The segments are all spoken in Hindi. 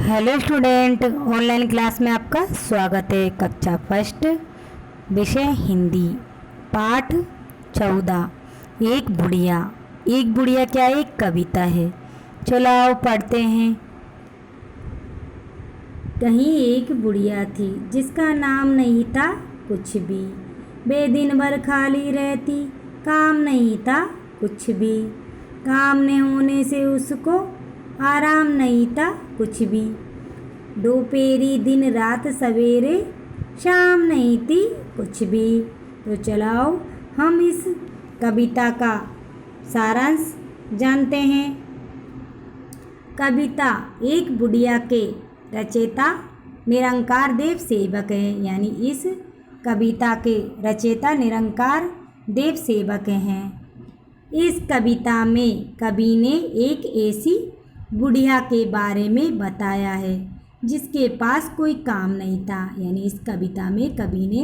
हेलो स्टूडेंट, ऑनलाइन क्लास में आपका स्वागत है। कक्षा फर्स्ट, विषय हिंदी, पाठ 14। एक बुढ़िया। एक बुढ़िया क्या एक कविता है। चलो आओ पढ़ते हैं। कहीं एक बुढ़िया थी जिसका नाम नहीं था कुछ भी। वे दिन भर खाली रहती, काम नहीं था कुछ भी। काम न होने से उसको आराम नहीं था कुछ भी। दोपहरी दिन रात सवेरे शाम नहीं थी कुछ भी। तो चलाओ हम इस कविता का सारांश जानते हैं। कविता एक बुढ़िया के रचयिता निरंकार देव सेवक है, यानी इस कविता के रचयिता निरंकार देव सेवक हैं। इस कविता में कवि ने एक ऐसी बुढ़िया के बारे में बताया है जिसके पास कोई काम नहीं था। यानी इस कविता में कवि ने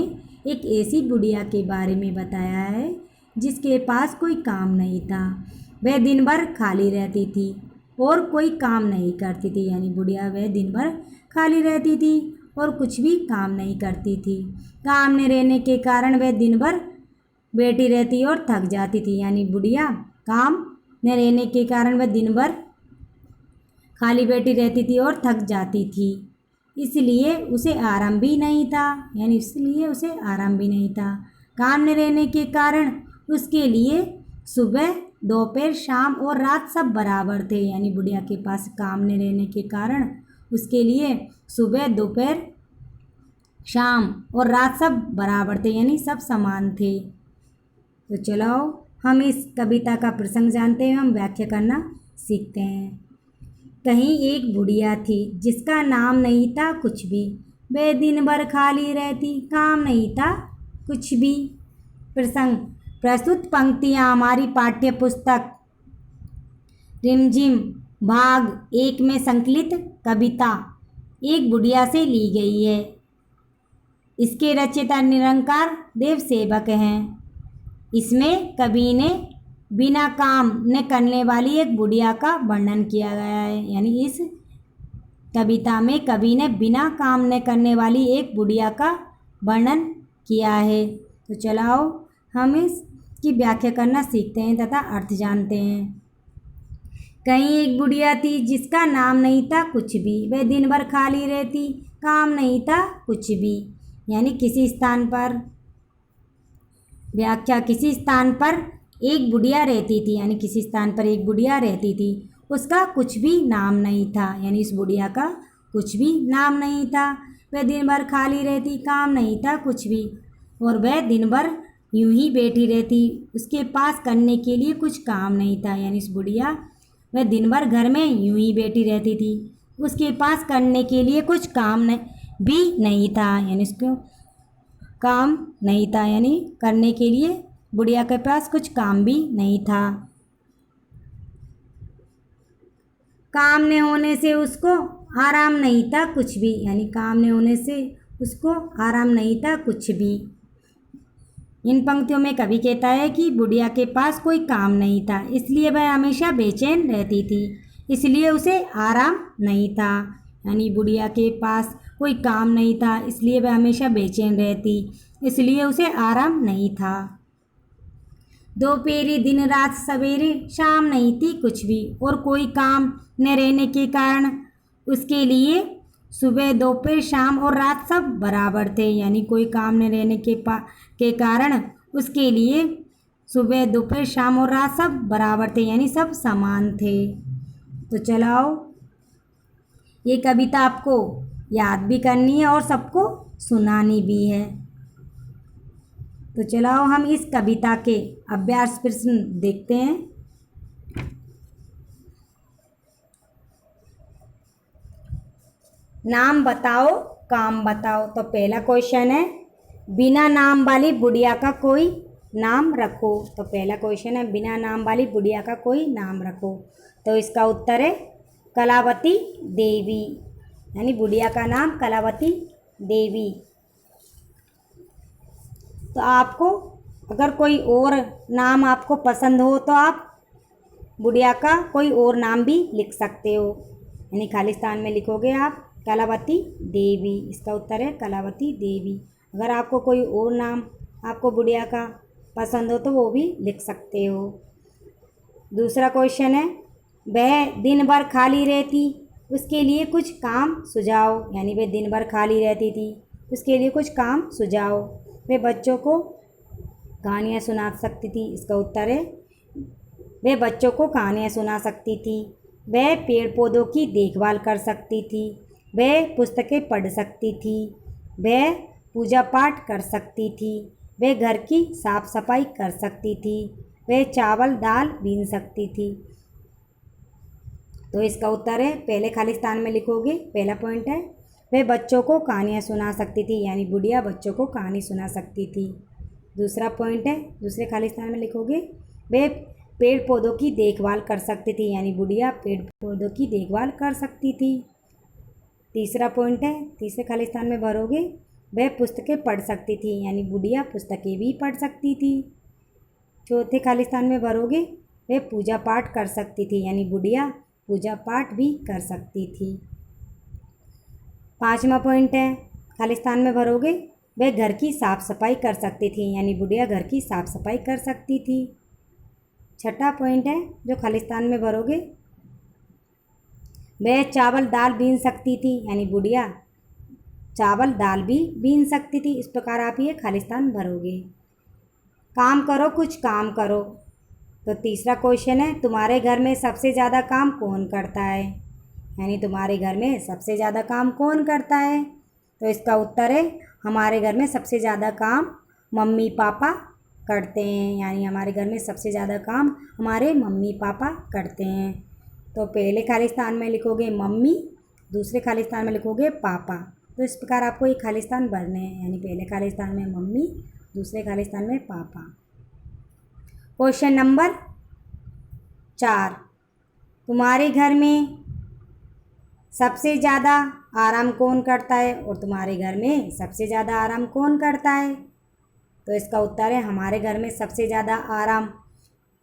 एक ऐसी बुढ़िया के बारे में बताया है जिसके पास कोई काम नहीं था। वह दिन भर खाली रहती थी और कोई काम नहीं करती थी। यानी बुढ़िया वह दिन भर खाली रहती थी और कुछ भी काम नहीं करती थी। काम न रहने के कारण वह दिन भर बैठी रहती और थक जाती थी। यानी बुढ़िया काम न रहने के कारण वह दिन भर खाली बैठी रहती थी और थक जाती थी, इसलिए उसे आराम भी नहीं था। यानी इसलिए उसे आराम भी नहीं था। काम न रहने के कारण उसके लिए सुबह दोपहर शाम और रात सब बराबर थे। यानी बुढ़िया के पास काम न रहने के कारण उसके लिए सुबह दोपहर शाम और रात सब बराबर थे, यानी सब समान थे। तो चलो हम इस कविता का प्रसंग जानते हैं, हम व्याख्या करना सीखते हैं। कहीं एक बुढ़िया थी जिसका नाम नहीं था कुछ भी। वह दिन भर खाली रहती, काम नहीं था कुछ भी। प्रसंग। प्रस्तुत पंक्तियाँ हमारी पाठ्य पुस्तक रिमझिम भाग 1 में संकलित कविता एक बुढ़िया से ली गई है। इसके रचयिता निरंकार देव सेवक हैं। इसमें कवि ने बिना काम न करने वाली एक बुढ़िया का वर्णन किया गया है। यानी इस कविता में कवि ने बिना काम न करने वाली एक बुढ़िया का वर्णन किया है। तो चलाओ हम इसकी व्याख्या करना सीखते हैं तथा अर्थ जानते हैं। कहीं एक बुढ़िया थी जिसका नाम नहीं था कुछ भी। वह दिन भर खाली रहती, काम नहीं था कुछ भी। यानी किसी स्थान पर व्याख्या, किसी स्थान पर एक बुढ़िया रहती थी। यानी किसी स्थान पर एक बुढ़िया रहती थी, उसका कुछ भी नाम नहीं था। यानी इस बुढ़िया का कुछ भी नाम नहीं था। वह दिन भर खाली रहती, काम नहीं था कुछ भी, और वह दिन भर यूं ही बैठी रहती। उसके पास करने के लिए कुछ काम नहीं था। यानी इस बुढ़िया वह दिन भर घर में यूं ही बैठी रहती थी, उसके पास करने के लिए कुछ काम भी नहीं था। यानी इसको काम नहीं था, यानी करने के लिए बुढ़िया के पास कुछ काम भी नहीं था। काम न होने से उसको आराम नहीं था कुछ भी। यानी काम न होने से उसको आराम नहीं था कुछ भी। इन पंक्तियों में कवि कहता है कि बुढ़िया के पास कोई काम नहीं था, इसलिए वह हमेशा बेचैन रहती थी, इसलिए उसे आराम नहीं था। यानी बुढ़िया के पास कोई काम नहीं था, इसलिए वह हमेशा बेचैन रहती, इसलिए उसे आराम नहीं था। दोपहरी दिन रात सवेरे शाम नहीं थी कुछ भी, और कोई काम न रहने के कारण उसके लिए सुबह दोपहर शाम और रात सब बराबर थे। यानी कोई काम न रहने के कारण उसके लिए सुबह दोपहर शाम और रात सब बराबर थे, यानी सब समान थे। तो चलाओ ये कविता आपको याद भी करनी है और सबको सुनानी भी है। तो चलाओ हम इस कविता के अभ्यास प्रश्न देखते हैं। नाम बताओ, काम बताओ। तो पहला क्वेश्चन है, बिना नाम वाली बुढ़िया का कोई नाम रखो। तो पहला क्वेश्चन है, बिना नाम वाली बुढ़िया का कोई नाम रखो। तो इसका उत्तर है कलावती देवी। यानी बुढ़िया का नाम कलावती देवी। तो आपको अगर कोई और नाम आपको पसंद हो तो आप बुढ़िया का कोई और नाम भी लिख सकते हो। यानी खालिस्तान में लिखोगे आप कलावती देवी। इसका उत्तर है कलावती देवी। अगर आपको कोई और नाम आपको बुढ़िया का पसंद हो तो वो भी लिख सकते हो। दूसरा क्वेश्चन है, वह दिन भर खाली रहती, उसके लिए कुछ काम सुझाओ। यानी वह दिन भर खाली रहती थी, उसके लिए कुछ काम सुझाओ। वह बच्चों को कहानियाँ सुना सकती थी। इसका उत्तर है वह बच्चों को कहानियाँ सुना सकती थी। वह पेड़ पौधों की देखभाल कर सकती थी। वह पुस्तकें पढ़ सकती थी। वह पूजा पाठ कर सकती थी। वह घर की साफ सफाई कर सकती थी। वह चावल दाल बीन सकती थी। तो इसका उत्तर है, पहले खालिस्तान में लिखोगे, पहला पॉइंट है वह बच्चों को कहानियाँ सुना सकती थी, यानी बुढ़िया बच्चों को कहानी सुना सकती थी। दूसरा पॉइंट है, दूसरे खालिस्तान में लिखोगे, वह पेड़ पौधों की देखभाल कर सकती थी, यानी बुढ़िया पेड़ पौधों की देखभाल कर सकती थी। तीसरा पॉइंट है, तीसरे खालिस्तान में भरोगे, वह पुस्तकें पढ़ सकती थी, यानी बुढ़िया पुस्तकें भी पढ़ सकती थी। चौथे खालिस्तान में भरोगे, वह पूजा पाठ कर सकती थी, यानी बुढ़िया पूजा पाठ भी कर सकती थी। पांचवा पॉइंट है, खालिस्तान में भरोगे, वह घर की साफ सफाई कर सकती थी, यानी बुढ़िया घर की साफ सफाई कर सकती थी। छठा पॉइंट है जो खालिस्तान में भरोगे, वह चावल दाल बीन सकती थी, यानी बुढ़िया चावल दाल भी बीन सकती थी। इस प्रकार आप ये खालिस्तान भरोगे। काम करो कुछ काम करो। तो तीसरा क्वेश्चन है, तुम्हारे घर में सबसे ज़्यादा काम कौन करता है, यानी तुम्हारे घर में सबसे ज़्यादा काम कौन करता है। तो इसका उत्तर है, हमारे घर में सबसे ज़्यादा काम मम्मी पापा करते हैं, यानी हमारे घर में सबसे ज़्यादा काम हमारे मम्मी पापा करते हैं। तो पहले खालिस्तान में लिखोगे मम्मी, दूसरे खालिस्तान में लिखोगे पापा। तो इस प्रकार आपको ये खालिस्तान भरने हैं, यानी पहले खालिस्तान में मम्मी, दूसरे खालिस्तान में पापा। क्वेश्चन नंबर 4, तुम्हारे घर में सबसे ज़्यादा आराम कौन करता है, और तुम्हारे घर में सबसे ज़्यादा आराम कौन करता है। तो इसका उत्तर है, हमारे घर में सबसे ज़्यादा आराम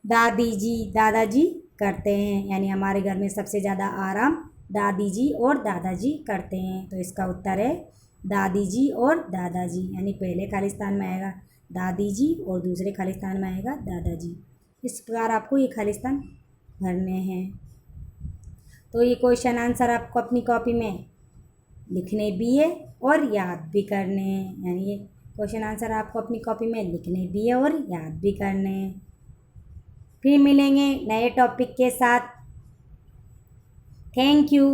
दादी जी दादाजी करते हैं, यानी हमारे घर में सबसे ज़्यादा आराम दादी जी और दादाजी करते हैं। तो इसका उत्तर है दादी जी और दादाजी, यानी पहले खालिस्तान में आएगा दादी जी और दूसरे खालिस्तान में आएगा दादाजी। इस प्रकार आपको ये खालिस्तान भरने हैं। तो ये क्वेश्चन आंसर आपको अपनी कॉपी में लिखने भी है और याद भी करने हैं, यानी ये क्वेश्चन आंसर आपको अपनी कॉपी में लिखने भी है और याद भी करने हैं। फिर मिलेंगे नए टॉपिक के साथ। Thank you.